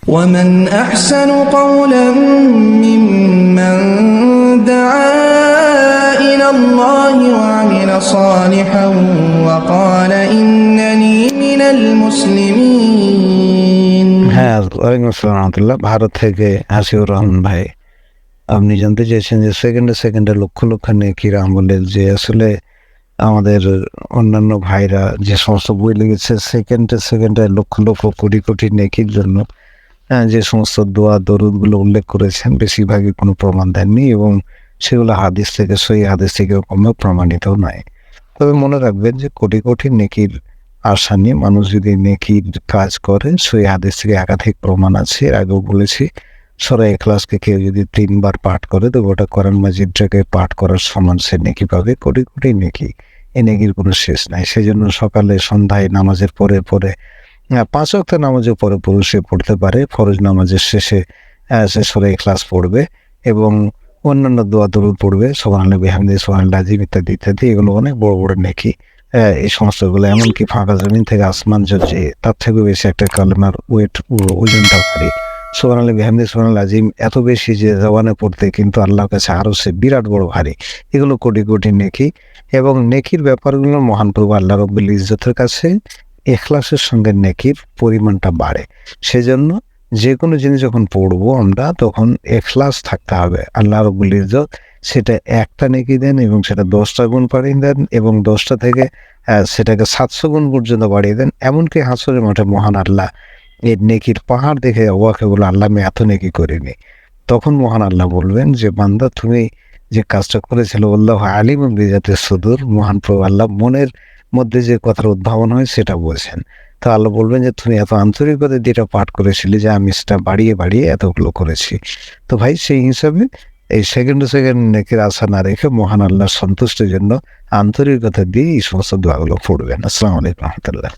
ومن أحسن قولا ممن دعا إلى الله وعمل صالحا وقال إنني من المسلمين. হ্যাঁ, ওয়ালাইকুম আসসালাম রহমতুল্লাহ। ভারত থেকে হাসিউর রহমান ভাই, আপনি জানতে চেয়েছেন যে সেকেন্ডে লক্ষ লক্ষ নেকির আমলের যে আসলে আমাদের অন্যান্য ভাইরা যে সমস্ত বই লিখেছে সেকেন্ডে লক্ষ লক্ষ কোটি কোটি নেকির জন্য যে সমস্ত দোয়া দরুদগুলো উল্লেখ করেছেন বেশিরভাগই কোনো প্রমাণ দেননি, এবং সেগুলো হাদিস থেকে সহি হাদিস থেকে কমে প্রমাণিতও নয়। তবে মনে রাখবেন যে কোটি কোটি নেকির আশা নিয়ে মানুষ যদি নেকির কাজ করে, সহি হাদিস থেকে একাধিক প্রমাণ আছে। এর আগেও বলেছি, সূরা ইখলাসকে কেউ যদি 3 বার পাঠ করে তো গোটা কোরআন মাজিদটাকে পাঠ করার সমান সে নেকি পাবে। কোটি কোটি নেকি, এই নেকির কোনো শেষ নাই। সেই জন্য সকালে সন্ধ্যায় নামাজের পরে 5 ওয়াক্ত নামাজের পরে পুরুষে পড়তে পারে, ফরজ নামাজের শেষে সে সূরা ইখলাস পড়বে এবং অন্যান্য দোয়া দরুদ পড়বে, সুবহানাল্লাহি বিহামদিহি সুবহানাল্লাহিল আযীম ইত্যাদি ইত্যাদি। এগুলো অনেক বড় বড় নেকি। এই সমস্তগুলো এমনকি ফাঁকা জমিন থেকে আসমান যে তার থেকেও বেশি একটা কালেমার ওজনটা ভারী। সুবহানাল্লাহি বিহামদিহি সুবহানাল্লাহিল আযীম এত বেশি যে জবানে পড়তে কিন্তু আল্লাহর কাছে আরো সে বিরাট বড় ভারী। এগুলো কোটি কোটি নেকি, এবং নেকির ব্যাপারগুলো মহান প্রভু আল্লাহ রাব্বুল ইজ্জতের কাছে ইখলাসের সঙ্গে নেকির পরিমাণটা বাড়ে। সেজন্য যে কোনো জিনিস যখন পড়বো আমরা, তখন ইখলাস থাকতে হবে। আল্লাহ রাব্বুল ইজ্জত সেটা একটা নেকি দেন এবং সেটা 10টা গুণ বাড়িয়ে দেন, এবং 10টা থেকে সেটাকে 700 গুণ পর্যন্ত বাড়িয়ে দেন। এমনকি হাসরের মাঠে মহান আল্লাহ এই নেকির পাহাড় দেখে অবাক হয়ে বলে, আল্লাহ আমি এত নেকি করিনি। তখন মহান আল্লাহ বলবেন যে বান্দা তুমি যে কাজটা করেছিল, আল্লাহু আলিমুম বিযাতি সুদূর, মহান প্রভু আল্লাহ মনের মধ্যে যে কথার উদ্ভাবন হয় সেটা বলছেন। তো আল্লাহ বলবেন যে তুমি এত আন্তরিকতা দিয়ে এটা পাঠ করেছিলে যে আমি সেটা বাড়িয়ে বাড়িয়ে এতগুলো করেছি। তো ভাই, সেই হিসাবে এই সেকেন্ড নেকির আশা না রেখে মহান আল্লাহর সন্তুষ্টির জন্য আন্তরিকতা দিয়ে এই সমস্ত দোয়াগুলো পড়বেন। আসসালামু আলাইকুম রহমতুল্লাহ।